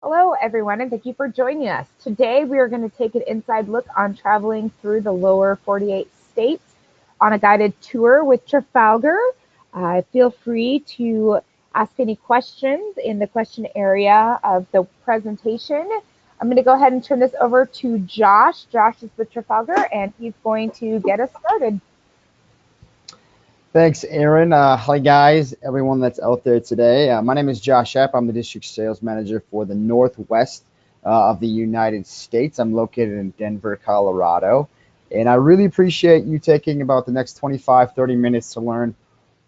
Hello, everyone, and thank you for joining us. Today, we are going to take an inside look on traveling through the lower 48 states on a guided tour with Trafalgar. Feel free to ask any questions in the question area of the presentation. I'm going to go ahead and turn this over to Josh. Josh is with Trafalgar, and he's going to get us started. Thanks, Aaron. Hi, guys, everyone that's out there today. My name is Josh Epp. I'm the district sales manager for the Northwest of the United States. I'm located in Denver, Colorado. And I really appreciate you taking about the next 25, 30 minutes to learn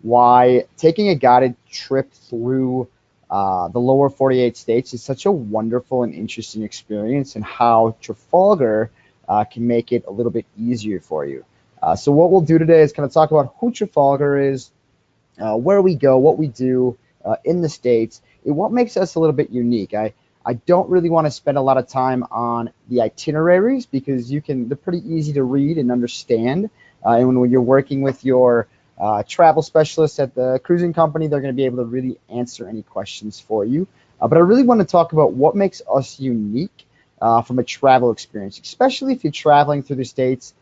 why taking a guided trip through the lower 48 states is such a wonderful and interesting experience, and how Trafalgar can make it a little bit easier for you. So what we'll do today is kind of talk about who Trafalgar is, where we go, what we do in the States, and what makes us a little bit unique. I don't really want to spend a lot of time on the itineraries because they're pretty easy to read and understand. And when you're working with your travel specialists at the cruising company, they're going to be able to really answer any questions for you. But I really want to talk about what makes us unique from a travel experience, especially if you're traveling through the States.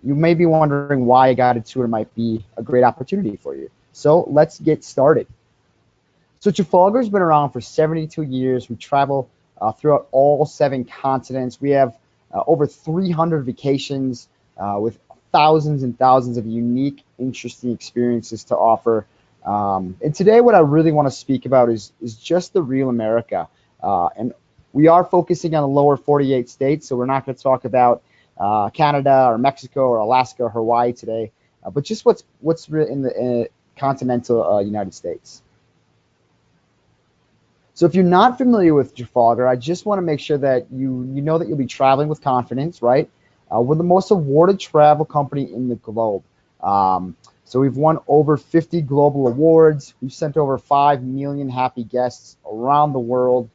You may be wondering why a guided tour might be a great opportunity for you. So let's get started. So Trafalgar's been around for 72 years. We travel throughout all 7 continents. We have over 300 vacations with thousands and thousands of unique, interesting experiences to offer. And today, what I really want to speak about is just the real America. And we are focusing on the lower 48 states, so we're not going to talk about Canada or Mexico or Alaska or Hawaii today, but just what's in the continental United States. So if you're not familiar with Trafalgar, I just want to make sure that you know that you'll be traveling with confidence, right? We're the most awarded travel company in the globe. So we've won over 50 global awards. We've sent over 5 million happy guests around the world.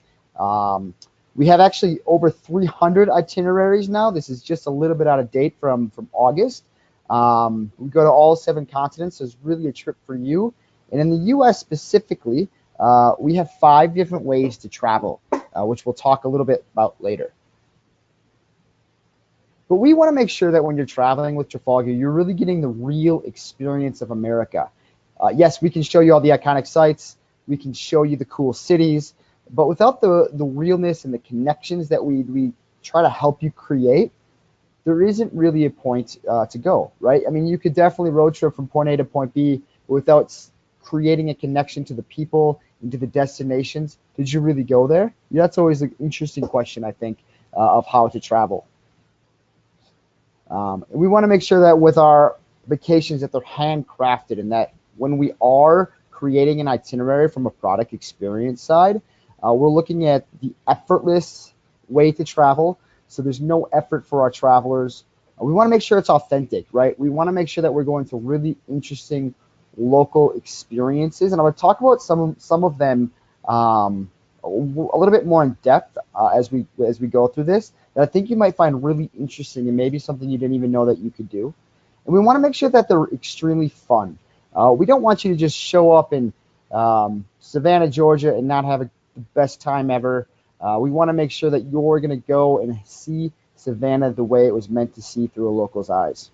We have actually over 300 itineraries now. This is just a little bit out of date from August. We go to all 7 continents, so it's really a trip for you. And in the U.S. specifically, we have 5 different ways to travel, which we'll talk a little bit about later. But we want to make sure that when you're traveling with Trafalgar, you're really getting the real experience of America. Yes, we can show you all the iconic sites. We can show you the cool cities. But without the realness and the connections that we try to help you create, there isn't really a point to go, right? I mean, you could definitely road trip from point A to point B without creating a connection to the people and to the destinations. Did you really go there? Yeah, that's always an interesting question, I think, of how to travel. We want to make sure that with our vacations that they're handcrafted, and that when we are creating an itinerary from a product experience side, we're looking at the effortless way to travel. So there's no effort for our travelers. We want to make sure it's authentic, right? We want to make sure that we're going to really interesting local experiences, and I would talk about some of them a little bit more in depth as we go through this, that I think you might find really interesting and maybe something you didn't even know that you could do. And we want to make sure that they're extremely fun. We don't want you to just show up in Savannah, Georgia, and not have the best time ever. We want to make sure that you're going to go and see Savannah the way it was meant to see through a local's eyes.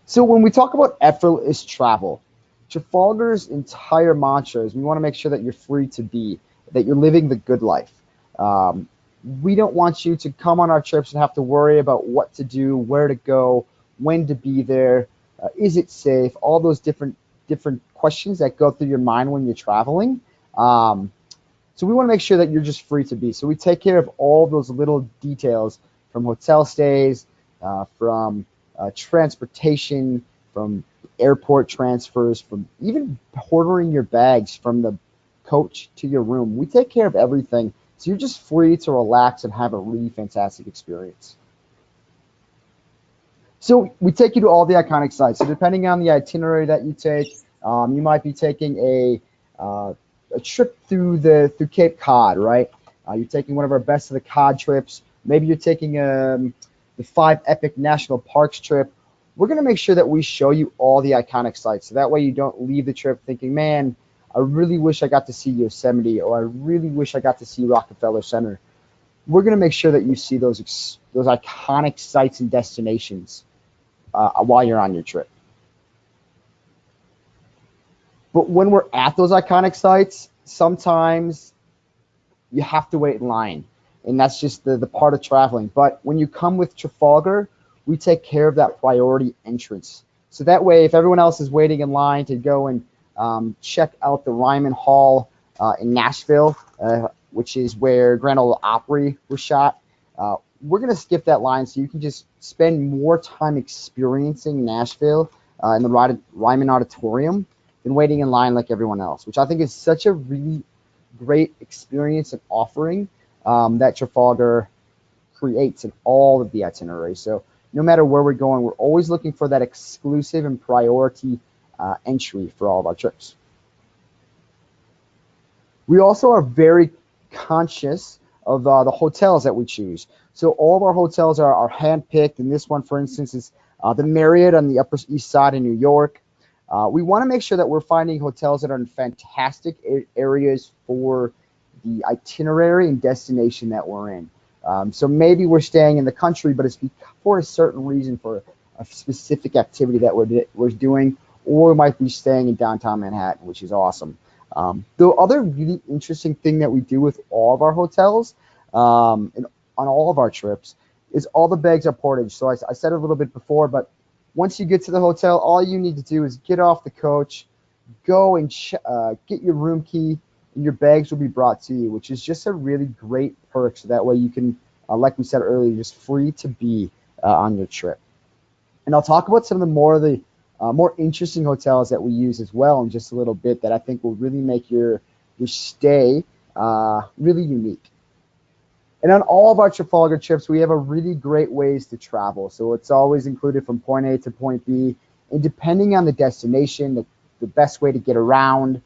So when we talk about effortless travel, Trafalgar's entire mantra is we want to make sure that you're free to be, that you're living the good life. Um, we don't want you to come on our trips and have to worry about what to do, where to go, when to be there, is it safe, all those different questions that go through your mind when you're traveling. Um, so we want to make sure that you're just free to be. So we take care of all those little details, from hotel stays, from transportation, from airport transfers, from even ordering your bags from the coach to your room. We take care of everything. So you're just free to relax and have a really fantastic experience. So we take you to all the iconic sites. So depending on the itinerary that you take, you might be taking a trip through Cape Cod, right? You're taking one of our best of the Cod trips. Maybe you're taking the 5 Epic National Parks trip. We're going to make sure that we show you all the iconic sites. So that way you don't leave the trip thinking, man, I really wish I got to see Yosemite, or I really wish I got to see Rockefeller Center. We're going to make sure that you see those iconic sites and destinations while you're on your trip. But when we're at those iconic sites, sometimes you have to wait in line, and that's just the part of traveling. But when you come with Trafalgar, we take care of that priority entrance. So that way, if everyone else is waiting in line to go and check out the Ryman Hall in Nashville, which is where Grand Ole Opry was shot, we're going to skip that line so you can just spend more time experiencing Nashville in the Ryman Auditorium than waiting in line like everyone else, which I think is such a really great experience and offering that Trafalgar creates in all of the itineraries. So no matter where we're going, we're always looking for that exclusive and priority entry for all of our trips. We also are very conscious of the hotels that we choose. So all of our hotels are handpicked, and this one, for instance, is the Marriott on the Upper East Side of New York. We want to make sure that we're finding hotels that are in fantastic areas for the itinerary and destination that we're in. So maybe we're staying in the country, but it's for a certain reason, for a specific activity that we're doing, or we might be staying in downtown Manhattan, which is awesome. The other really interesting thing that we do with all of our hotels and on all of our trips is all the bags are portage. So I said it a little bit before, but once you get to the hotel, all you need to do is get off the coach, go and get your room key, and your bags will be brought to you, which is just a really great perk. So that way you can, like we said earlier, just free to be on your trip. And I'll talk about some of the more interesting hotels that we use as well in just a little bit that I think will really make your stay really unique. And on all of our Trafalgar trips, we have a really great ways to travel. So it's always included from point A to point B. And depending on the destination, the best way to get around,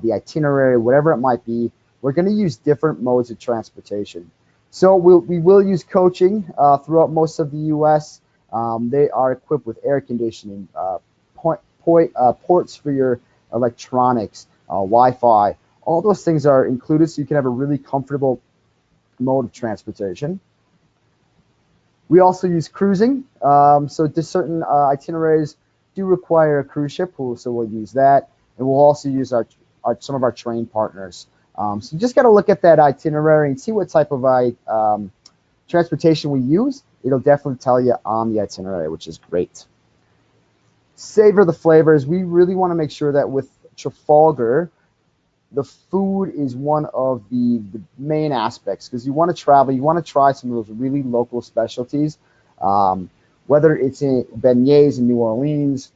the itinerary, whatever it might be, we're going to use different modes of transportation. So we will use coaching throughout most of the U.S. They are equipped with air conditioning, ports for your electronics, Wi-Fi. All those things are included so you can have a really comfortable mode of transportation. We also use cruising. So certain itineraries do require a cruise ship, so we'll use that. And we'll also use some of our train partners. So you just got to look at that itinerary and see what type of transportation we use. It'll definitely tell you on the itinerary, which is great. Savor the flavors. We really want to make sure that with Trafalgar, the food is one of the main aspects, because you want to travel, you want to try some of those really local specialties, whether it's in beignets in New Orleans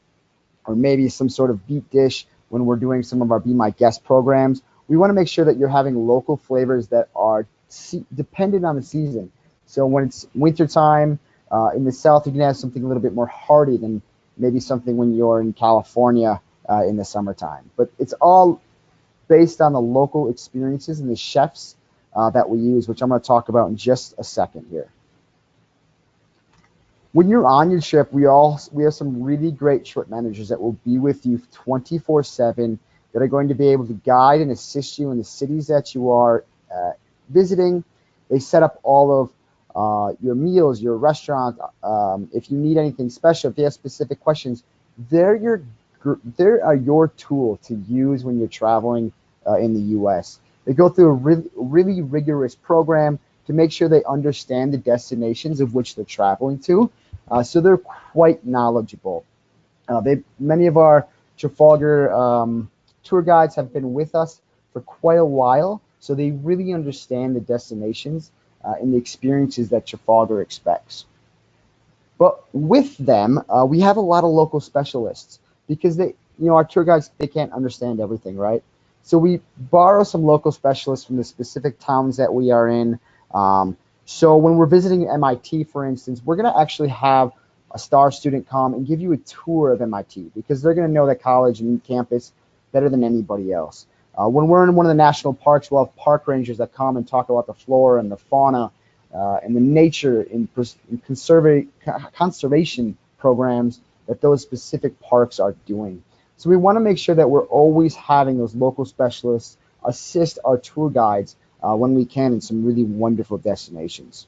or maybe some sort of beet dish when we're doing some of our Be My Guest programs. We want to make sure that you're having local flavors that are dependent on the season. So when it's wintertime in the South, you can have something a little bit more hearty than maybe something when you're in California in the summertime. But it's all based on the local experiences and the chefs that we use, which I'm going to talk about in just a second here. When you're on your trip, we have some really great trip managers that will be with you 24/7, that are going to be able to guide and assist you in the cities that you are visiting. They set up all of your meals, your restaurant. If you need anything special, if you have specific questions, they're your tool to use when you're traveling in the U.S. They go through a really rigorous program to make sure they understand the destinations of which they're traveling to. So they're quite knowledgeable. Many of our Trafalgar tour guides have been with us for quite a while, so they really understand the destinations and the experiences that Trafalgar expects. But with them, we have a lot of local specialists, because our tour guides, they can't understand everything, right? So we borrow some local specialists from the specific towns that we are in. So when we're visiting MIT, for instance, we're going to actually have a star student come and give you a tour of MIT, because they're going to know that college and campus better than anybody else. When we're in one of the national parks, we'll have park rangers that come and talk about the flora and the fauna and the nature and conservation programs that those specific parks are doing. So we want to make sure that we're always having those local specialists assist our tour guides when we can in some really wonderful destinations.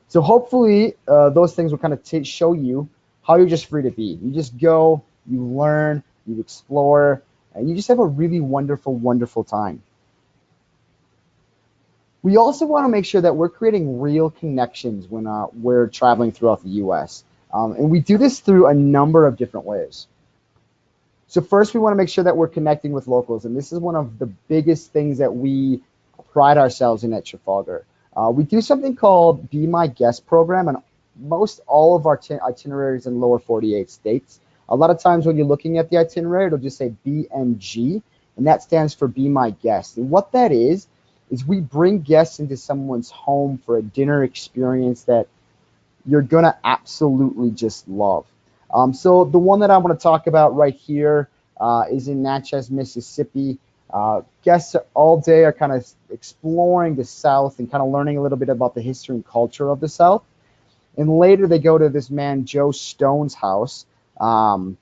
So hopefully those things will kind of show you how you're just free to be. You just go, you learn, you explore, and you just have a really wonderful, wonderful time. We also want to make sure that we're creating real connections when we're traveling throughout the U.S. And we do this through a number of different ways. So first, we want to make sure that we're connecting with locals, and this is one of the biggest things that we pride ourselves in at Trafalgar. We do something called Be My Guest program, and most all of our itineraries in lower 48 states. A lot of times when you're looking at the itinerary, it'll just say BMG, and that stands for Be My Guest. And what that is we bring guests into someone's home for a dinner experience that you're gonna absolutely just love. So the one that I want to talk about right here is in Natchez, Mississippi. Guests all day are kind of exploring the South and kind of learning a little bit about the history and culture of the South. And later they go to this man, Joe Stone's house. And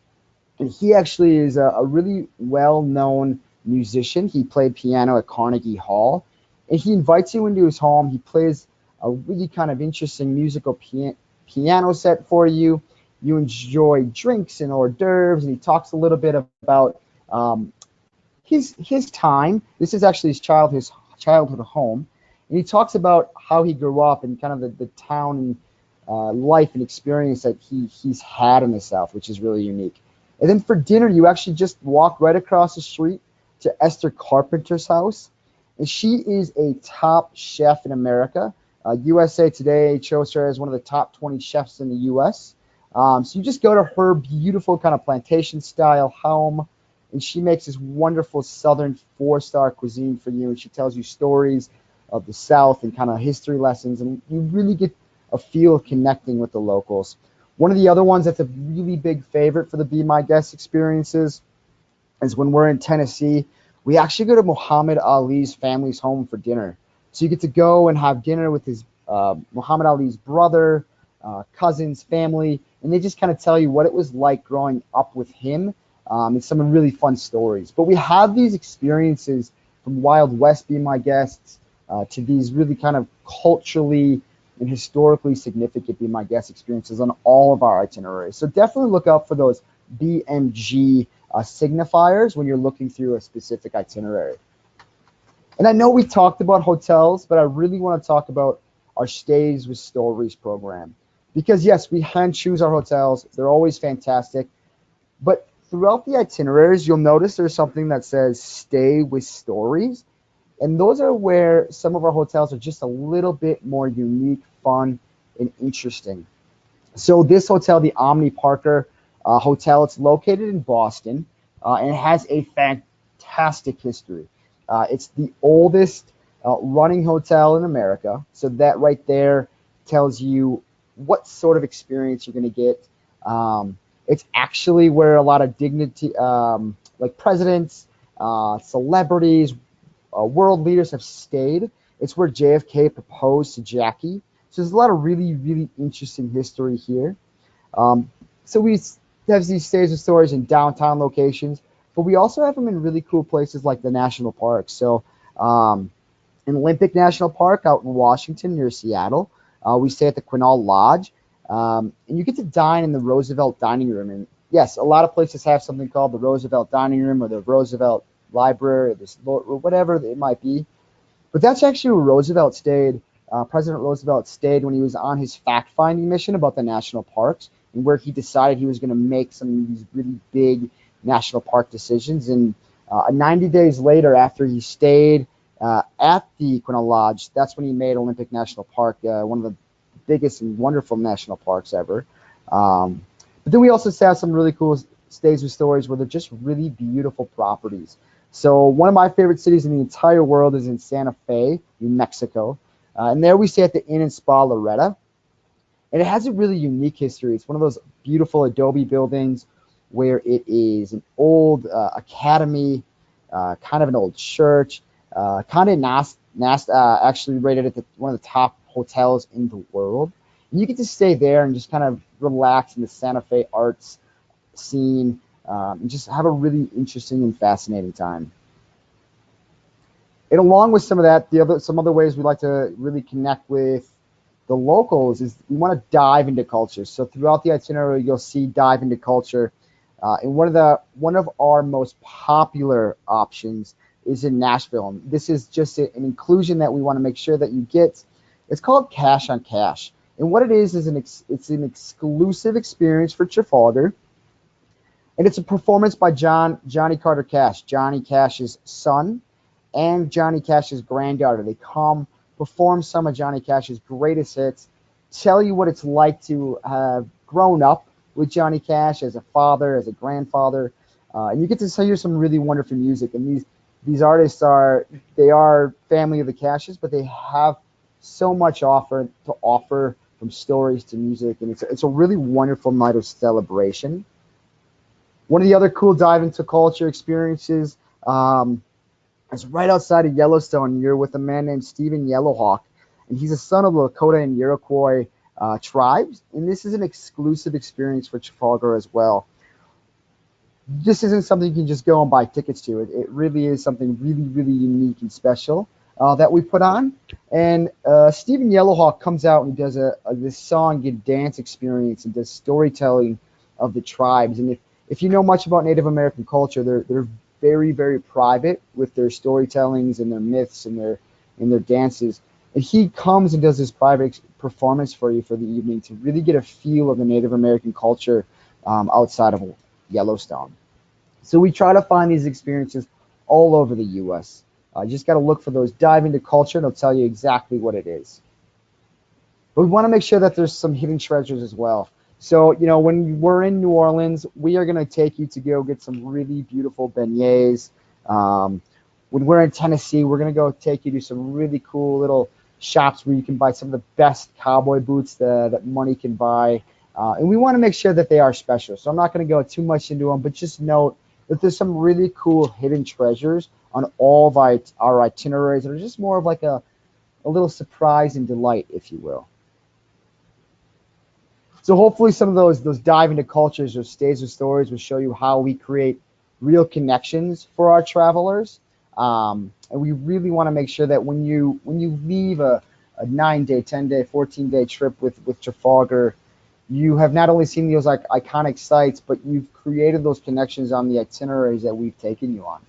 he actually is a really well-known musician. He played piano at Carnegie Hall. And he invites you into his home. He plays a really kind of interesting musical piano set for you. You enjoy drinks and hors d'oeuvres, and he talks a little bit about his time. This is actually his childhood home, and he talks about how he grew up and kind of the town and life and experience that he's had in the South, which is really unique. And then for dinner, you actually just walk right across the street to Esther Carpenter's house, and she is a top chef in America. USA Today chose her as one of the top 20 chefs in the U.S. So you just go to her beautiful kind of plantation style home, and she makes this wonderful Southern 4-star cuisine for you, and she tells you stories of the South and kind of history lessons, and you really get a feel of connecting with the locals. One of the other ones that's a really big favorite for the Be My Guest experiences is when we're in Tennessee, we actually go to Muhammad Ali's family's home for dinner. So you get to go and have dinner with his Muhammad Ali's brother, cousins, family, and they just kind of tell you what it was like growing up with him and some really fun stories. But we have these experiences from Wild West Be My Guests to these really kind of culturally and historically significant Be My Guest experiences on all of our itineraries. So definitely look out for those BMG signifiers when you're looking through a specific itinerary. And I know we talked about hotels, but I really want to talk about our Stays with Stories program. Because yes, we hand choose our hotels. They're always fantastic. But throughout the itineraries, you'll notice there's something that says Stay with Stories. And those are where some of our hotels are just a little bit more unique, fun, and interesting. So this hotel, the Omni Parker Hotel, it's located in Boston, and it has a fantastic history. It's the oldest running hotel in America, so that right there tells you what sort of experience you're going to get. It's actually where a lot of dignity, like presidents, celebrities, world leaders have stayed. It's where JFK proposed to Jackie. So there's a lot of really, really interesting history here. So we have these Stays with Stories in downtown locations, but we also have them in really cool places like the national parks. So in Olympic National Park out in Washington near Seattle, we stay at the Quinault Lodge, and you get to dine in the Roosevelt Dining Room. And yes, a lot of places have something called the Roosevelt Dining Room or the Roosevelt Library or whatever it might be. But that's actually where Roosevelt stayed. President Roosevelt stayed when he was on his fact-finding mission about the national parks, and where he decided he was going to make some of these really big national park decisions. And 90 days later, after he stayed at the Quinault Lodge, that's when he made Olympic National Park one of the biggest and wonderful national parks ever. But then we also have some really cool Stays with Stories where they're just really beautiful properties. So one of my favorite cities in the entire world is in Santa Fe, New Mexico. And there we stay at the Inn and Spa Loretta. And it has a really unique history. It's one of those beautiful adobe buildings where it is an old academy, kind of an old church, kind of actually rated at one of the top hotels in the world. And you get to stay there and just kind of relax in the Santa Fe arts scene. and just have a really interesting and fascinating time. And along with some of that, some other ways we like to really connect with the locals is we want to dive into culture. So throughout the itinerary, you'll see dive into culture. And one of our most popular options is in Nashville. And this is just an inclusion that we want to make sure that you get. It's called Cash on Cash. And what it is it's an exclusive experience for Trafalgar. And it's a performance by Johnny Carter Cash, Johnny Cash's son, and Johnny Cash's granddaughter. They come perform some of Johnny Cash's greatest hits, tell you what it's like to have grown up with Johnny Cash as a father, as a grandfather, and you get to hear some really wonderful music. And these artists are family of the Cashes, but they have so much to offer from stories to music, and it's a really wonderful night of celebration. One of the other cool dive into culture experiences is right outside of Yellowstone. You're with a man named Stephen Yellowhawk, and he's a son of the Lakota and Iroquois tribes, and this is an exclusive experience for Trafalgar as well. This isn't something you can just go and buy tickets to. It really is something really, really unique and special that we put on. And Stephen Yellowhawk comes out and does this song and dance experience and does storytelling of the tribes. And if you know much about Native American culture, they're very, very private with their storytellings and their myths and their dances. And he comes and does this private performance for you for the evening to really get a feel of the Native American culture outside of Yellowstone. So we try to find these experiences all over the U.S. You just got to look for those, dive into culture, and it'll tell you exactly what it is. But we want to make sure that there's some hidden treasures as well. So, when we're in New Orleans, we are going to take you to go get some really beautiful beignets. When we're in Tennessee, we're going to go take you to some really cool little shops where you can buy some of the best cowboy boots that money can buy. And we want to make sure that they are special. So I'm not going to go too much into them, but just note that there's some really cool hidden treasures on all of our itineraries that are just more of like a little surprise and delight, if you will. So hopefully some of those dive into cultures or stays or stories will show you how we create real connections for our travelers. And we really want to make sure that when you leave a 9-day, 10-day, 14-day trip with Trafalgar, you have not only seen those iconic sites, but you've created those connections on the itineraries that we've taken you on.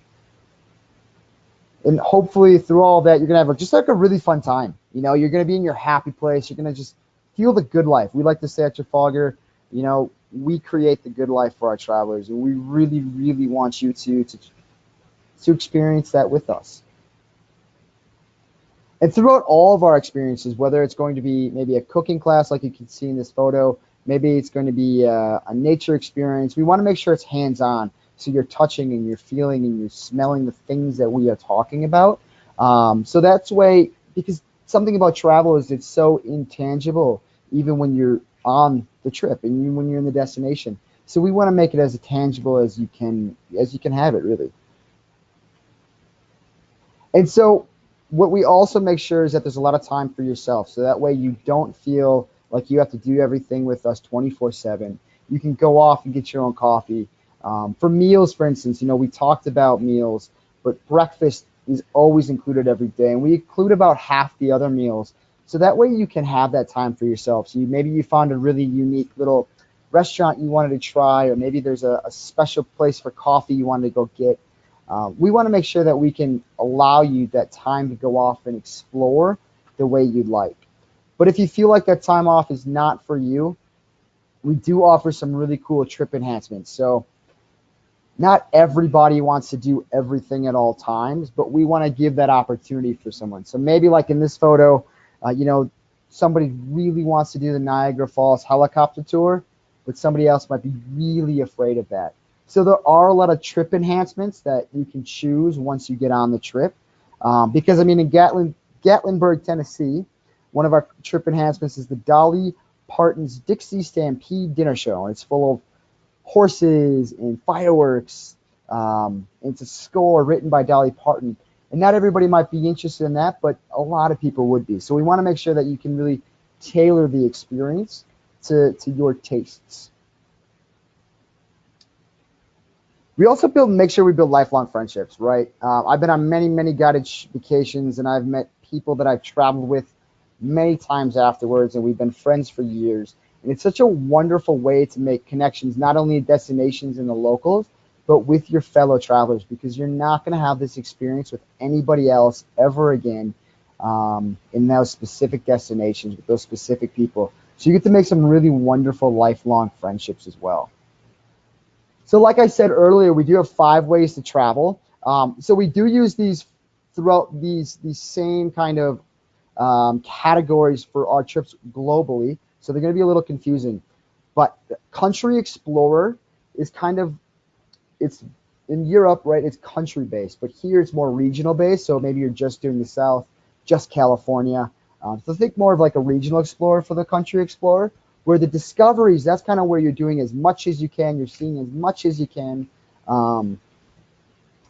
And hopefully through all that, you're going to have just like a really fun time. You're going to be in your happy place. You're going to just feel the good life. We like to say at Trafalgar, we create the good life for our travelers, and we really, really want you to experience that with us. And throughout all of our experiences, whether it's going to be maybe a cooking class like you can see in this photo, maybe it's going to be a nature experience, we want to make sure it's hands-on. So you're touching and you're feeling and you're smelling the things that we are talking about. So that's way, because something about travel is it's so intangible, even when you're on the trip and when you're in the destination. So we want to make it as tangible as you can have it, really. And so what we also make sure is that there's a lot of time for yourself. So that way you don't feel like you have to do everything with us 24/7. You can go off and get your own coffee. For meals, for instance, we talked about meals, but breakfast is always included every day, and we include about half the other meals. So that way you can have that time for yourself. So maybe you found a really unique little restaurant you wanted to try, or maybe there's a special place for coffee you wanted to go get. We want to make sure that we can allow you that time to go off and explore the way you'd like. But if you feel like that time off is not for you, we do offer some really cool trip enhancements. So not everybody wants to do everything at all times, but we want to give that opportunity for someone. So maybe like in this photo, somebody really wants to do the Niagara Falls helicopter tour, but somebody else might be really afraid of that. So there are a lot of trip enhancements that you can choose once you get on the trip. Because, in Gatlinburg, Tennessee, one of our trip enhancements is the Dolly Parton's Dixie Stampede Dinner Show. And it's full of horses and fireworks. It's a score written by Dolly Parton. And not everybody might be interested in that, but a lot of people would be. So we want to make sure that you can really tailor the experience to your tastes. We also make sure we build lifelong friendships, right? I've been on many, many guided vacations, and I've met people that I've traveled with many times afterwards, and we've been friends for years. And it's such a wonderful way to make connections, not only at destinations and the locals, but with your fellow travelers, because you're not going to have this experience with anybody else ever again in those specific destinations with those specific people. So you get to make some really wonderful lifelong friendships as well. So like I said earlier, we do have 5 ways to travel. So we do use these throughout these same kind of categories for our trips globally. So they're going to be a little confusing. But Country Explorer is kind of, it's in Europe, right? It's country based, but here it's more regional based. So maybe you're just doing the South, just California. So think more of like a regional explorer for the Country Explorer, where the discoveries, that's kind of where you're doing as much as you can, you're seeing as much as you can. Um,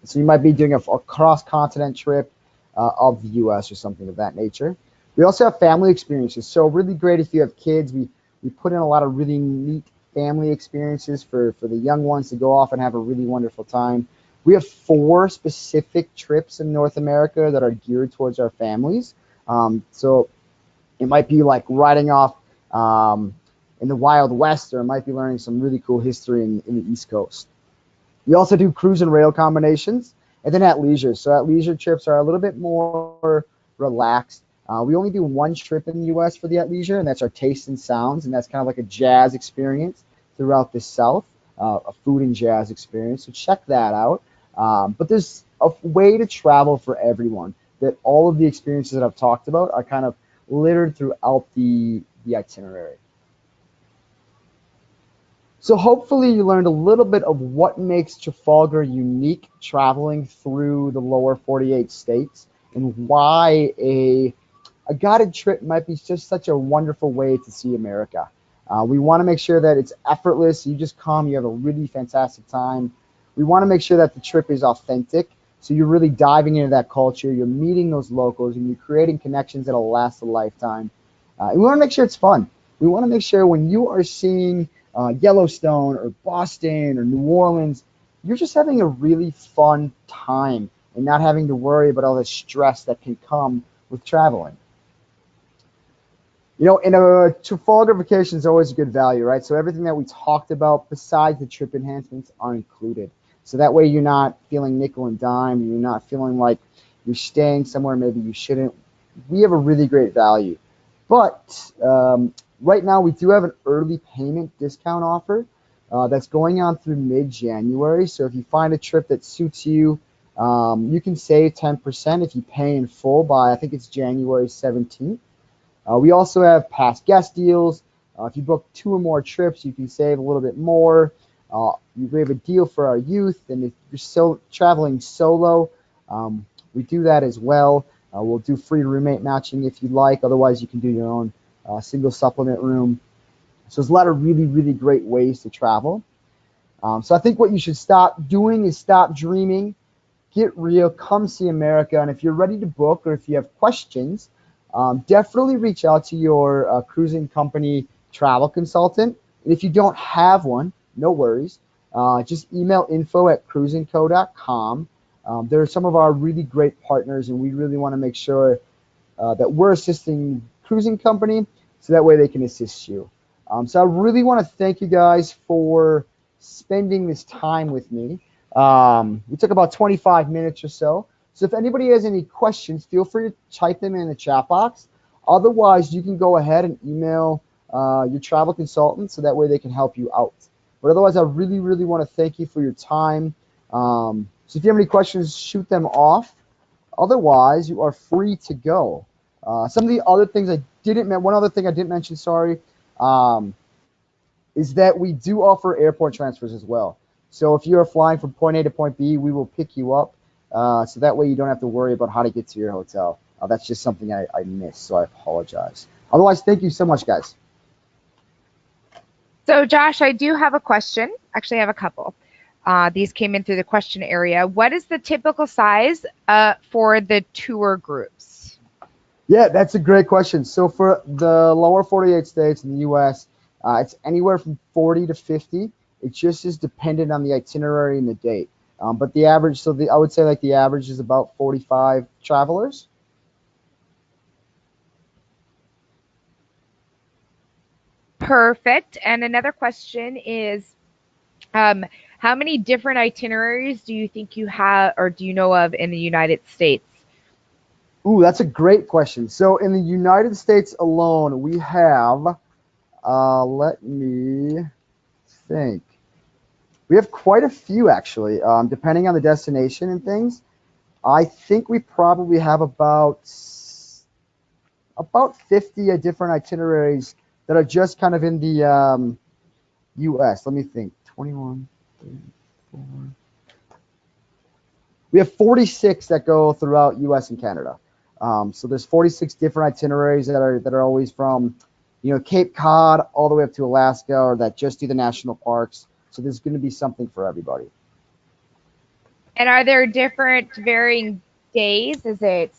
so you might be doing a cross-continent trip of the U.S. or something of that nature. We also have family experiences. So really great if you have kids. We put in a lot of really neat family experiences for the young ones to go off and have a really wonderful time. We have 4 specific trips in North America that are geared towards our families. So it might be like riding off in the Wild West, or it might be learning some really cool history in the East Coast. We also do cruise and rail combinations, and then at leisure. So at leisure trips are a little bit more relaxed. We only do 1 trip in the U.S. for the at leisure, and that's our Taste and Sounds, and that's kind of like a jazz experience throughout the South, a food and jazz experience. So check that out. But there's a way to travel for everyone. That all of the experiences that I've talked about are kind of littered throughout the itinerary. So hopefully you learned a little bit of what makes Trafalgar unique traveling through the lower 48 states, and why a guided trip might be just such a wonderful way to see America. We want to make sure that it's effortless. You just come, you have a really fantastic time. We want to make sure that the trip is authentic. So you're really diving into that culture, you're meeting those locals, and you're creating connections that'll last a lifetime. And we want to make sure it's fun. We want to make sure when you are seeing Yellowstone or Boston or New Orleans, you're just having a really fun time and not having to worry about all the stress that can come with traveling. In a Trafalgar vacation is always a good value, right? So everything that we talked about besides the trip enhancements are included. So that way you're not feeling nickel and dime, you're not feeling like you're staying somewhere maybe you shouldn't. We have a really great value. But right now we do have an early payment discount offer that's going on through mid-January. So if you find a trip that suits you, you can save 10% if you pay in full by, I think it's January 17th. We also have past guest deals. If you book 2 or more trips, you can save a little bit more. We have a deal for our youth, and if you're still traveling solo, we do that as well. We'll do free roommate matching if you'd like. Otherwise, you can do your own single supplement room. So there's a lot of really, really great ways to travel. So I think what you should stop doing is stop dreaming, get real, come see America. And if you're ready to book, or if you have questions, definitely reach out to your cruising company travel consultant. And if you don't have one, no worries. Just email info@cruisingco.com. There are some of our really great partners, and we really want to make sure that we're assisting cruising company so that way they can assist you. So I really want to thank you guys for spending this time with me. We took about 25 minutes or so. So if anybody has any questions, feel free to type them in the chat box. Otherwise, you can go ahead and email your travel consultant so that way they can help you out. But otherwise, I really, really want to thank you for your time. So if you have any questions, shoot them off. Otherwise, you are free to go. Some of the other things I didn't mention, one other thing I didn't mention, sorry, is that we do offer airport transfers as well. So if you are flying from point A to point B, we will pick you up. So that way you don't have to worry about how to get to your hotel. That's just something I missed, so I apologize. Otherwise, thank you so much, guys. So Josh, I do have a question. Actually, I have a couple. These came in through the question area. What is the typical size for the tour groups? Yeah, that's a great question. So for the lower 48 states in the U.S., it's anywhere from 40 to 50. It just is dependent on the itinerary and the date. But the average, I would say like the average is about 45 travelers. Perfect. And another question is, um, how many different itineraries do you think you have or do you know of in the United States? Ooh, that's a great question. So in the United States alone, we have, let me think. We have quite a few actually, depending on the destination and things. I think we probably have about 50 different itineraries that are just kind of in the U.S. Let me think. 21, 34. We have 46 that go throughout U.S. and Canada. So there's 46 different itineraries that are always from, Cape Cod all the way up to Alaska, or that just do the national parks. So there's going to be something for everybody. And are there different varying days? Is it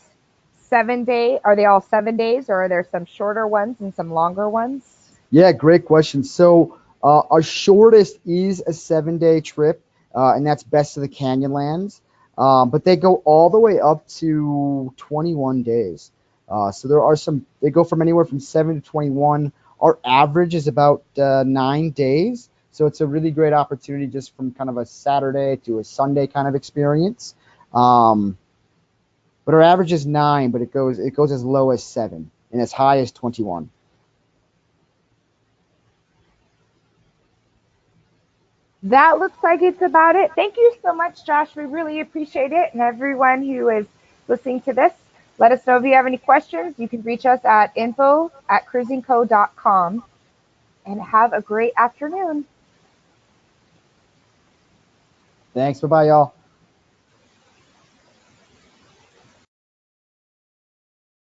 7 day? Are they all 7 days, or are there some shorter ones and some longer ones? Yeah, great question. So our shortest is a 7-day trip, and that's Best of the Canyonlands. But they go all the way up to 21 days. So there are some, they go from anywhere from 7 to 21. Our average is about 9 days. So it's a really great opportunity just from kind of a Saturday to a Sunday kind of experience. But our average is 9, but it goes as low as 7 and as high as 21. That looks like it's about it. Thank you so much, Josh. We really appreciate it. And everyone who is listening to this, let us know if you have any questions. You can reach us at info@cruisingco.com, and have a great afternoon. Thanks. Bye bye, y'all.